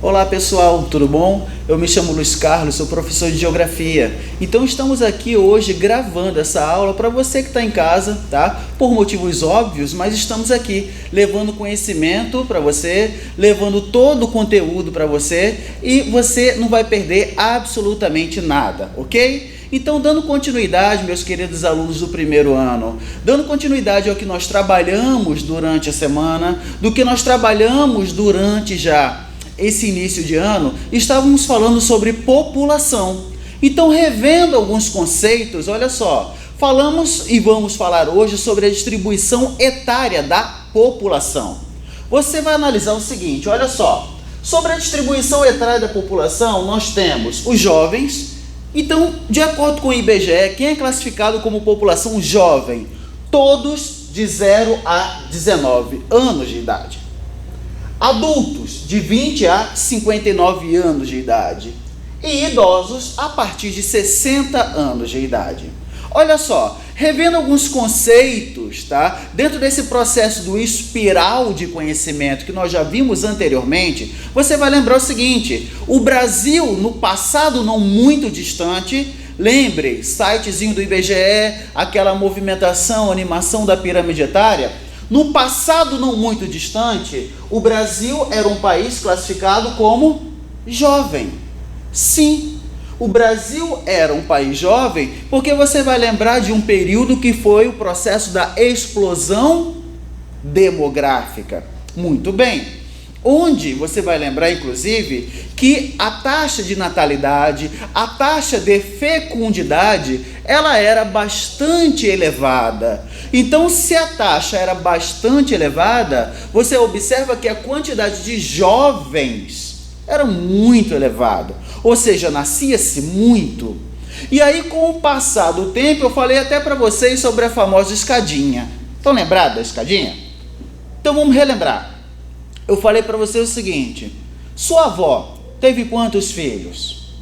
Olá pessoal, tudo bom? Eu me chamo Luiz Carlos, sou professor de Geografia. Então estamos aqui hoje gravando essa aula para você que está em casa, tá? Por motivos óbvios, mas estamos aqui levando conhecimento para você, levando todo o conteúdo para você e você não vai perder absolutamente nada, ok? Então, dando continuidade, meus queridos alunos do primeiro ano, dando continuidade ao que nós trabalhamos durante a semana, do que nós trabalhamos durante já esse início de ano, estávamos falando sobre população. Então, revendo alguns conceitos, olha só, falamos e vamos falar hoje sobre a distribuição etária da população. Você vai analisar o seguinte, olha só, sobre a distribuição etária da população, nós temos os jovens. Então, de acordo com o IBGE, quem é classificado como população jovem? Todos de 0 a 19 anos de idade. Adultos de 20 a 59 anos de idade. E idosos a partir de 60 anos de idade. Olha só, revendo alguns conceitos, tá? Dentro desse processo do espiral de conhecimento que nós já vimos anteriormente, você vai lembrar o seguinte, o Brasil, no passado não muito distante, lembre, sitezinho do IBGE, aquela movimentação, animação da pirâmide etária, no passado não muito distante, o Brasil era um país classificado como jovem. Sim, o Brasil era um país jovem, porque você vai lembrar de um período que foi o processo da explosão demográfica. Muito bem. Onde você vai lembrar, inclusive, que a taxa de natalidade, a taxa de fecundidade, ela era bastante elevada. Então, se a taxa era bastante elevada, você observa que a quantidade de jovens era muito elevada. Ou seja, nascia-se muito. E aí, com o passar do tempo, eu falei até para vocês sobre a famosa escadinha. Estão lembrados da escadinha? Então, vamos relembrar. Eu falei para você o seguinte, sua avó teve quantos filhos?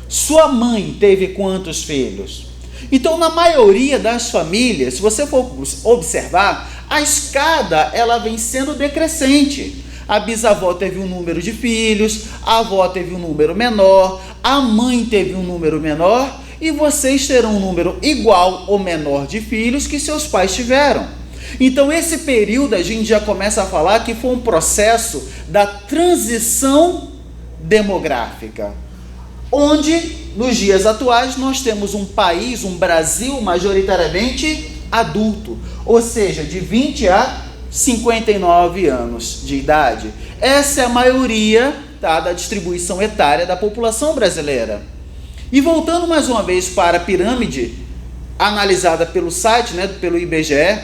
Sua mãe teve quantos filhos? Então, na maioria das famílias, se você for observar, a escada ela vem sendo decrescente. A bisavó teve um número de filhos, a avó teve um número menor, a mãe teve um número menor e vocês terão um número igual ou menor de filhos que seus pais tiveram. Então, esse período a gente já começa a falar que foi um processo da transição demográfica, onde, nos dias atuais, nós temos um país, um Brasil, majoritariamente adulto, ou seja, de 20 a 59 anos de idade. Essa é a maioria, tá, da distribuição etária da população brasileira. E voltando mais uma vez para a pirâmide, analisada pelo site, né, pelo IBGE,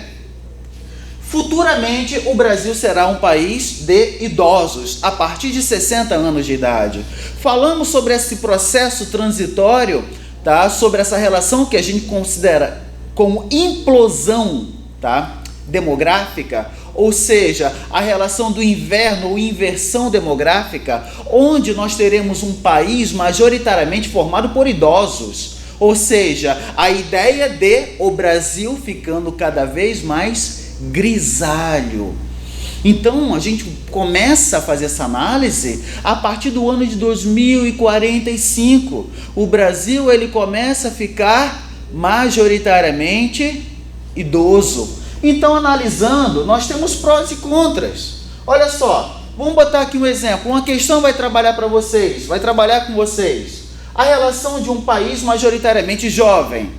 futuramente, o Brasil será um país de idosos, a partir de 60 anos de idade. Falamos sobre esse processo transitório, tá? Sobre essa relação que a gente considera como implosão, tá? Demográfica, ou seja, a relação do inverno ou inversão demográfica, onde nós teremos um país majoritariamente formado por idosos. Ou seja, a ideia de o Brasil ficando cada vez mais grisalho. Então, a gente começa a fazer essa análise a partir do ano de 2045. O Brasil ele começa a ficar majoritariamente idoso. Então, analisando, nós temos prós e contras. Olha só, vamos botar aqui um exemplo. Uma questão vai trabalhar para vocês, vai trabalhar com vocês. A relação de um país majoritariamente jovem.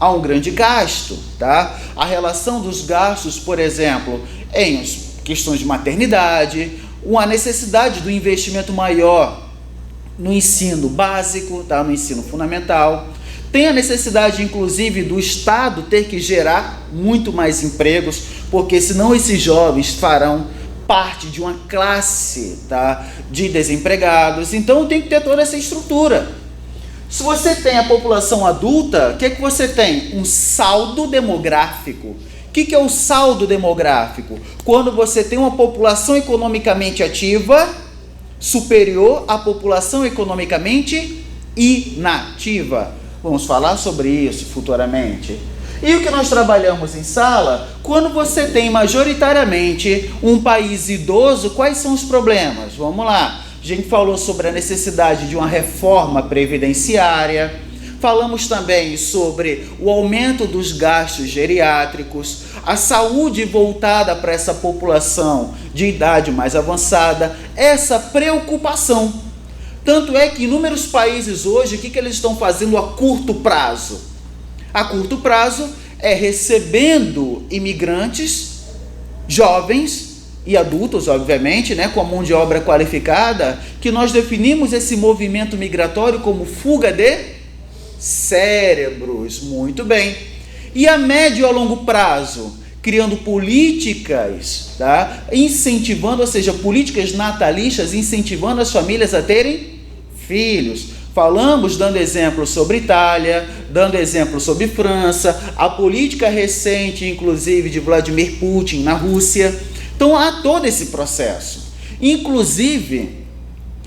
Há um grande gasto, tá? A relação dos gastos, por exemplo, em questões de maternidade, uma necessidade do investimento maior no ensino básico, tá? No ensino fundamental. Tem a necessidade, inclusive, do Estado ter que gerar muito mais empregos, porque senão esses jovens farão parte de uma classe, tá, de desempregados. Então tem que ter toda essa estrutura. Se você tem a população adulta, o que você tem? Um saldo demográfico. O que é o saldo demográfico? Quando você tem uma população economicamente ativa superior à população economicamente inativa. Vamos falar sobre isso futuramente. E o que nós trabalhamos em sala, quando você tem majoritariamente um país idoso, quais são os problemas? Vamos lá. A gente falou sobre a necessidade de uma reforma previdenciária. Falamos também sobre o aumento dos gastos geriátricos, a saúde voltada para essa população de idade mais avançada, essa preocupação. Tanto é que inúmeros países hoje, o que eles estão fazendo a curto prazo? A curto prazo é recebendo imigrantes, jovens e adultos, obviamente, né, com a mão de obra qualificada, que nós definimos esse movimento migratório como fuga de cérebros. Muito bem. E a médio e a longo prazo, criando políticas, tá? Incentivando, ou seja, políticas natalistas, incentivando as famílias a terem filhos. Falamos, dando exemplo sobre Itália, dando exemplo sobre França, a política recente, inclusive, de Vladimir Putin na Rússia. Então, há todo esse processo. Inclusive,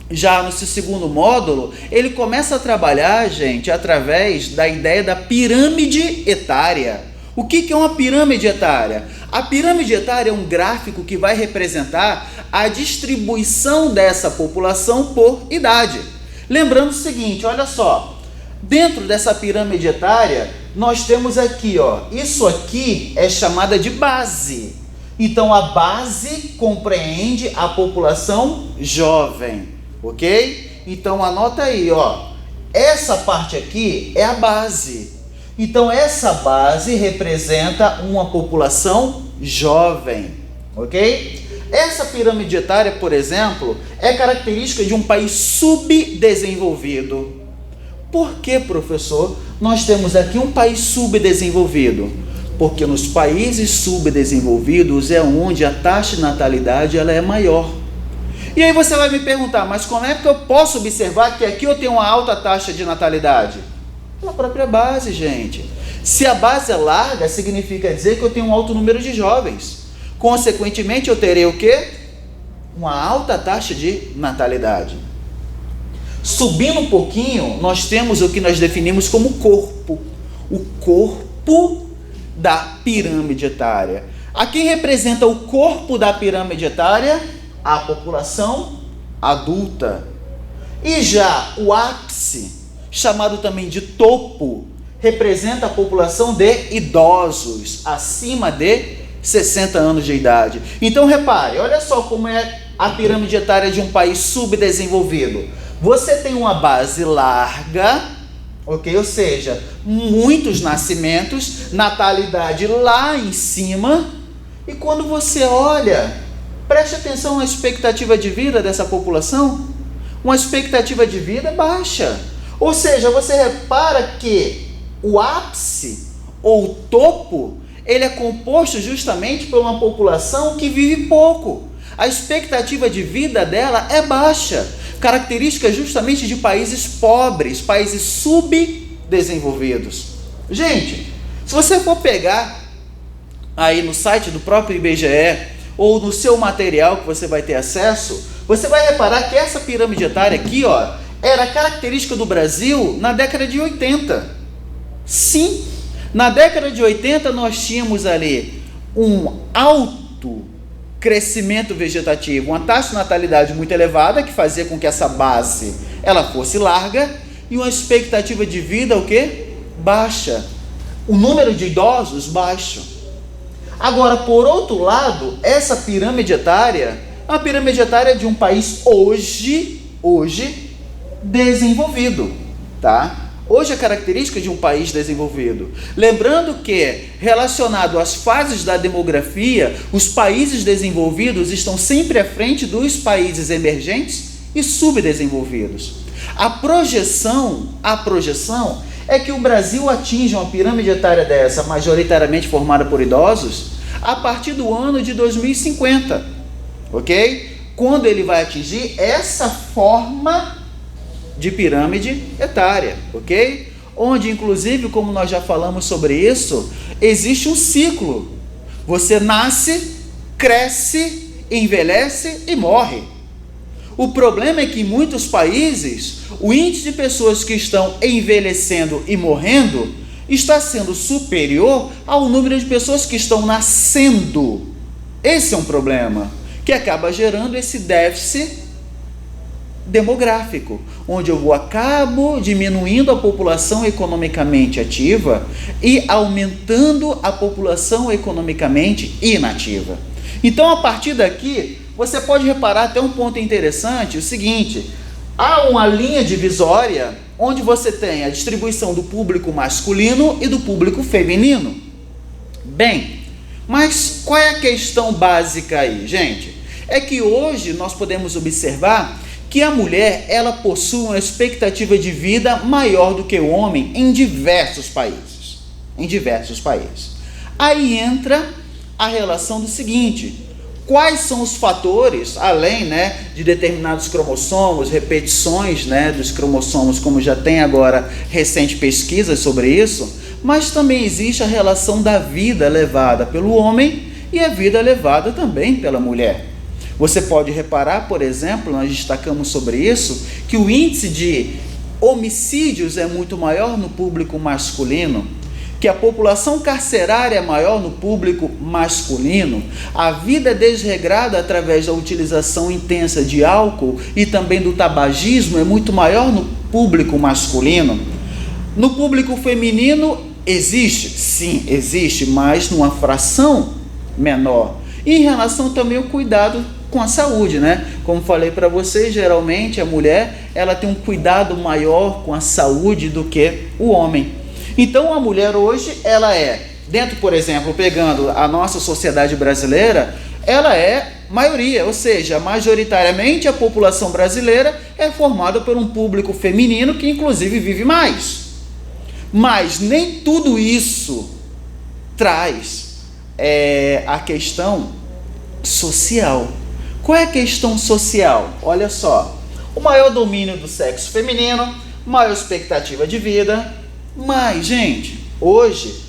já no seu segundo módulo, ele começa a trabalhar, gente, através da ideia da pirâmide etária. O que é uma pirâmide etária? A pirâmide etária é um gráfico que vai representar a distribuição dessa população por idade. Lembrando o seguinte, olha só, dentro dessa pirâmide etária, nós temos aqui, ó, isso aqui é chamada de base. Então, a base compreende a população jovem, ok? Então, anota aí, ó, essa parte aqui é a base. Então, essa base representa uma população jovem, ok? Essa pirâmide etária, por exemplo, é característica de um país subdesenvolvido. Por que, professor, nós temos aqui um país subdesenvolvido? Porque nos países subdesenvolvidos é onde a taxa de natalidade ela é maior. E aí você vai me perguntar, mas como é que eu posso observar que aqui eu tenho uma alta taxa de natalidade? Pela própria base, gente. Se a base é larga, significa dizer que eu tenho um alto número de jovens. Consequentemente, eu terei o quê? Uma alta taxa de natalidade. Subindo um pouquinho, nós temos o que nós definimos como corpo. O corpo da pirâmide etária. A quem representa o corpo da pirâmide etária? A população adulta. E já o ápice, chamado também de topo, representa a população de idosos, acima de 60 anos de idade. Então repare, olha só como é a pirâmide etária de um país subdesenvolvido. Você tem uma base larga, ok? Ou seja, muitos nascimentos, natalidade lá em cima, e quando você olha, preste atenção na expectativa de vida dessa população, uma expectativa de vida baixa. Ou seja, você repara que o ápice ou o topo, ele é composto justamente por uma população que vive pouco. A expectativa de vida dela é baixa, característica justamente de países pobres, países subdesenvolvidos. Gente, se você for pegar aí no site do próprio IBGE ou no seu material que você vai ter acesso, você vai reparar que essa pirâmide etária aqui, ó, era característica do Brasil na década de 80. Sim, na década de 80 nós tínhamos ali um alto crescimento vegetativo, uma taxa de natalidade muito elevada, que fazia com que essa base ela fosse larga, e uma expectativa de vida, o quê? Baixa. O número de idosos, baixo. Agora, por outro lado, essa pirâmide etária é uma pirâmide etária de um país hoje desenvolvido, tá? Hoje é característica de um país desenvolvido. Lembrando que, relacionado às fases da demografia, os países desenvolvidos estão sempre à frente dos países emergentes e subdesenvolvidos. A projeção é que o Brasil atinja uma pirâmide etária dessa, majoritariamente formada por idosos, a partir do ano de 2050, ok? Quando ele vai atingir essa forma de pirâmide etária, ok? Onde, inclusive, como nós já falamos sobre isso, existe um ciclo. Você nasce, cresce, envelhece e morre. O problema é que em muitos países, o índice de pessoas que estão envelhecendo e morrendo está sendo superior ao número de pessoas que estão nascendo. Esse é um problema que acaba gerando esse déficit demográfico, onde eu acabo diminuindo a população economicamente ativa e aumentando a população economicamente inativa. Então, a partir daqui, você pode reparar até um ponto interessante, o seguinte: há uma linha divisória onde você tem a distribuição do público masculino e do público feminino. Bem, mas qual é a questão básica aí, gente? É que hoje nós podemos observar que a mulher, ela possui uma expectativa de vida maior do que o homem em diversos países. Em diversos países. Aí entra a relação do seguinte: quais são os fatores, além, de determinados cromossomos, repetições, dos cromossomos, como já tem agora recente pesquisas sobre isso, mas também existe a relação da vida levada pelo homem e a vida levada também pela mulher. Você pode reparar, por exemplo, nós destacamos sobre isso, que o índice de homicídios é muito maior no público masculino, que a população carcerária é maior no público masculino, a vida é desregrada através da utilização intensa de álcool e também do tabagismo é muito maior no público masculino. No público feminino existe? Sim, existe, mas numa fração menor. E em relação também ao cuidado com a saúde, Como falei para vocês, geralmente a mulher, ela tem um cuidado maior com a saúde do que o homem. Então a mulher hoje, ela é, dentro, por exemplo, pegando a nossa sociedade brasileira, ela é maioria, ou seja, majoritariamente a população brasileira é formada por um público feminino que inclusive vive mais. Mas nem tudo isso traz a questão social. Qual é a questão social? Olha só, o maior domínio do sexo feminino, maior expectativa de vida, mas, gente, hoje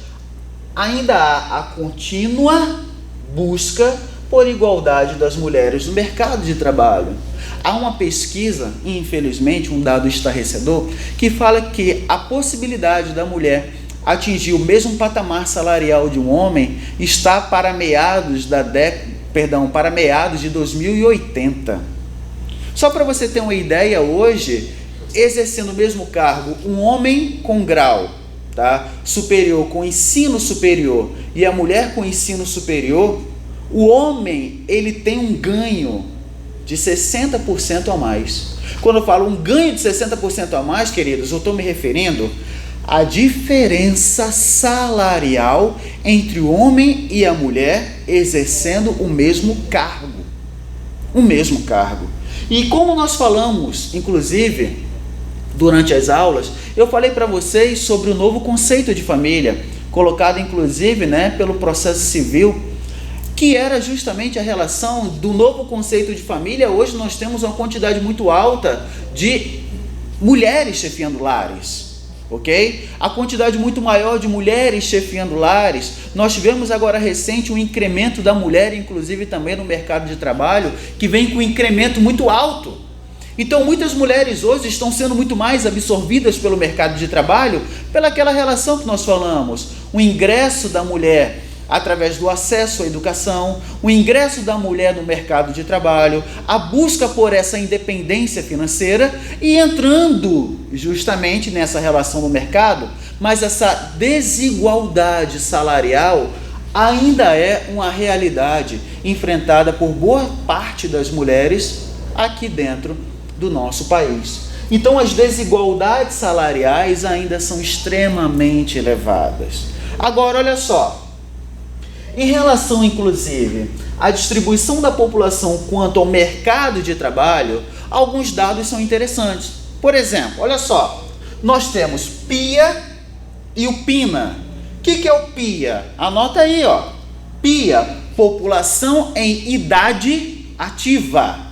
ainda há a contínua busca por igualdade das mulheres no mercado de trabalho. Há uma pesquisa, infelizmente, um dado estarrecedor, que fala que a possibilidade da mulher atingir o mesmo patamar salarial de um homem está para meados de 2080. Só para você ter uma ideia, hoje, exercendo o mesmo cargo, um homem com grau, superior, com ensino superior, e a mulher com ensino superior, o homem, ele tem um ganho de 60% a mais. Quando eu falo um ganho de 60% a mais, queridos, eu estou me referindo à diferença salarial entre o homem e a mulher exercendo o mesmo cargo. O mesmo cargo. E como nós falamos, inclusive, durante as aulas, eu falei para vocês sobre o novo conceito de família, colocado inclusive pelo processo civil, que era justamente a relação do novo conceito de família. Hoje nós temos uma quantidade muito alta de mulheres chefiando lares. Ok? A quantidade muito maior de mulheres chefiando lares. Nós tivemos agora recente um incremento da mulher, inclusive também no mercado de trabalho, que vem com um incremento muito alto. Então muitas mulheres hoje estão sendo muito mais absorvidas pelo mercado de trabalho, pelaquela relação que nós falamos, o ingresso da mulher através do acesso à educação, o ingresso da mulher no mercado de trabalho, a busca por essa independência financeira e entrando justamente nessa relação no mercado, mas essa desigualdade salarial ainda é uma realidade enfrentada por boa parte das mulheres aqui dentro do nosso país. Então as desigualdades salariais ainda são extremamente elevadas. Agora, olha só, em relação, inclusive, à distribuição da população quanto ao mercado de trabalho, alguns dados são interessantes. Por exemplo, olha só, nós temos PIA e o PINA. O que é o PIA? Anota aí, PIA, população em idade ativa.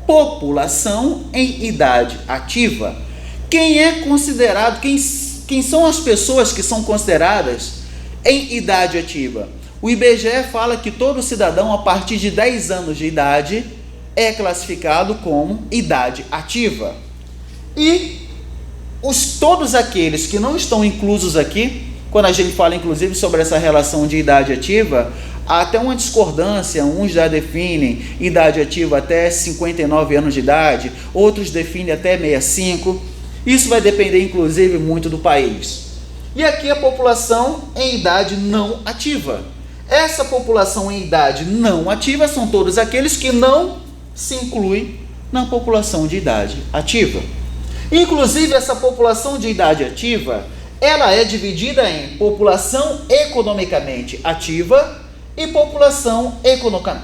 População em idade ativa. Quem é considerado, quem são as pessoas que são consideradas em idade ativa? O IBGE fala que todo cidadão a partir de 10 anos de idade é classificado como idade ativa. E todos aqueles que não estão inclusos aqui, quando a gente fala inclusive sobre essa relação de idade ativa, Há até uma discordância, uns já definem idade ativa até 59 anos de idade, outros definem até 65. Isso vai depender, inclusive, muito do país. E aqui a população em idade não ativa. Essa população em idade não ativa são todos aqueles que não se incluem na população de idade ativa. Inclusive, essa população de idade ativa, ela é dividida em população economicamente ativa e população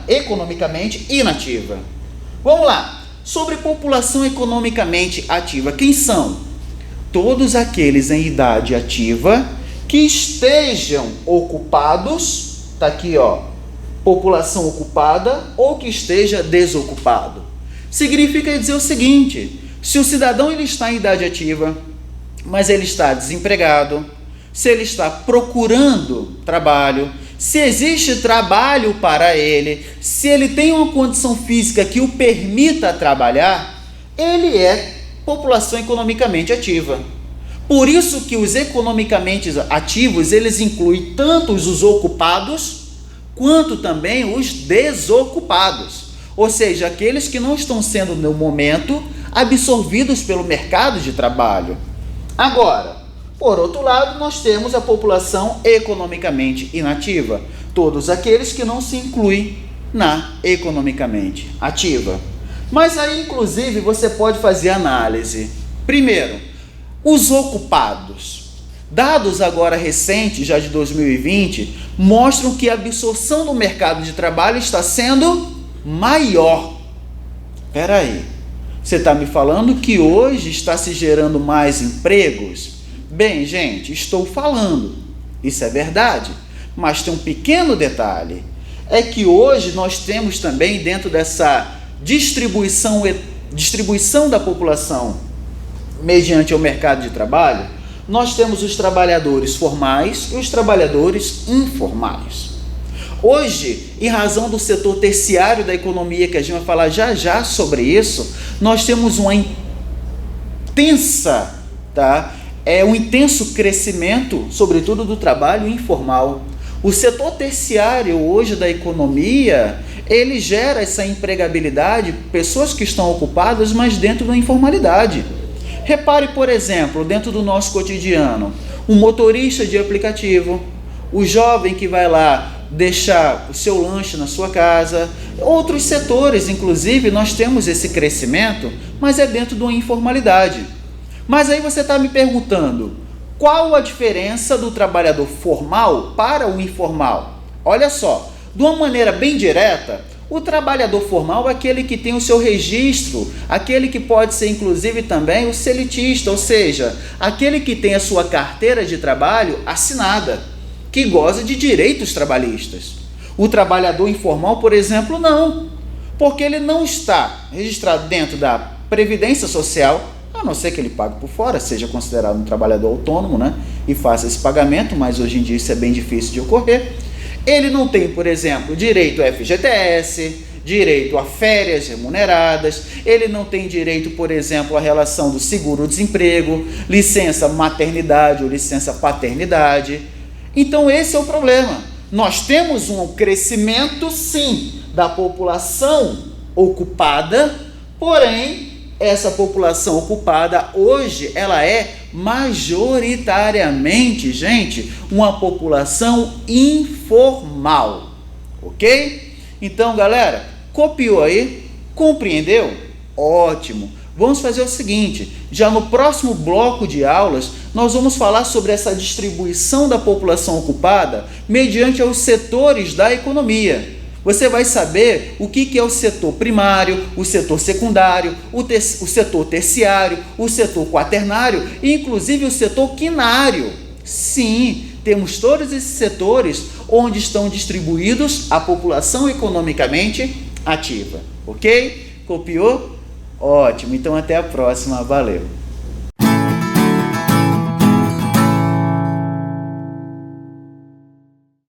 economicamente inativa. Vamos lá. Sobre população economicamente ativa, quem são? Todos aqueles em idade ativa que estejam ocupados, tá aqui ó, população ocupada ou que esteja desocupado. Significa dizer o seguinte: se o cidadão ele está em idade ativa, mas ele está desempregado, se ele está procurando trabalho, se existe trabalho para ele, se ele tem uma condição física que o permita trabalhar, ele é população economicamente ativa. Por isso que os economicamente ativos, eles incluem tanto os ocupados, quanto também os desocupados. Ou seja, aqueles que não estão sendo, no momento, absorvidos pelo mercado de trabalho. Agora, por outro lado, nós temos a população economicamente inativa. Todos aqueles que não se incluem na economicamente ativa. Mas aí, inclusive, você pode fazer análise. Primeiro, os ocupados. Dados agora recentes, já de 2020, mostram que a absorção do mercado de trabalho está sendo maior. Espera aí, você está me falando que hoje está se gerando mais empregos? Bem, gente, estou falando. Isso é verdade, mas tem um pequeno detalhe. É que hoje nós temos também, dentro dessa distribuição da população mediante o mercado de trabalho, nós temos os trabalhadores formais e os trabalhadores informais. Hoje, em razão do setor terciário da economia, que a gente vai falar já já sobre isso, nós temos uma intensa, um intenso crescimento, sobretudo do trabalho informal. O setor terciário hoje da economia, ele gera essa empregabilidade, pessoas que estão ocupadas, mas dentro da informalidade. Repare, por exemplo, dentro do nosso cotidiano, um motorista de aplicativo, o jovem que vai lá deixar o seu lanche na sua casa, outros setores, inclusive, nós temos esse crescimento, mas é dentro de uma informalidade. Mas aí você está me perguntando, qual a diferença do trabalhador formal para o informal? Olha só, de uma maneira bem direta, o trabalhador formal é aquele que tem o seu registro, aquele que pode ser inclusive também o seletista, ou seja, aquele que tem a sua carteira de trabalho assinada, que goza de direitos trabalhistas. O trabalhador informal, por exemplo, não, porque ele não está registrado dentro da Previdência Social, a não ser que ele pague por fora, seja considerado um trabalhador autônomo, né? E faça esse pagamento, mas hoje em dia isso é bem difícil de ocorrer. Ele não tem, por exemplo, direito ao FGTS, direito a férias remuneradas, ele não tem direito, por exemplo, à relação do seguro-desemprego, licença maternidade ou licença paternidade. Então esse é o problema. Nós temos um crescimento, sim, da população ocupada, porém, essa população ocupada hoje, ela é majoritariamente, gente, uma população informal, ok? Então, galera, copiou aí? Compreendeu? Ótimo! Vamos fazer o seguinte, já no próximo bloco de aulas, nós vamos falar sobre essa distribuição da população ocupada mediante os setores da economia. Você vai saber o que é o setor primário, o setor secundário, o setor terciário, o setor quaternário e inclusive o setor quinário. Sim, temos todos esses setores onde estão distribuídos a população economicamente ativa. Ok? Copiou? Ótimo, então até a próxima. Valeu!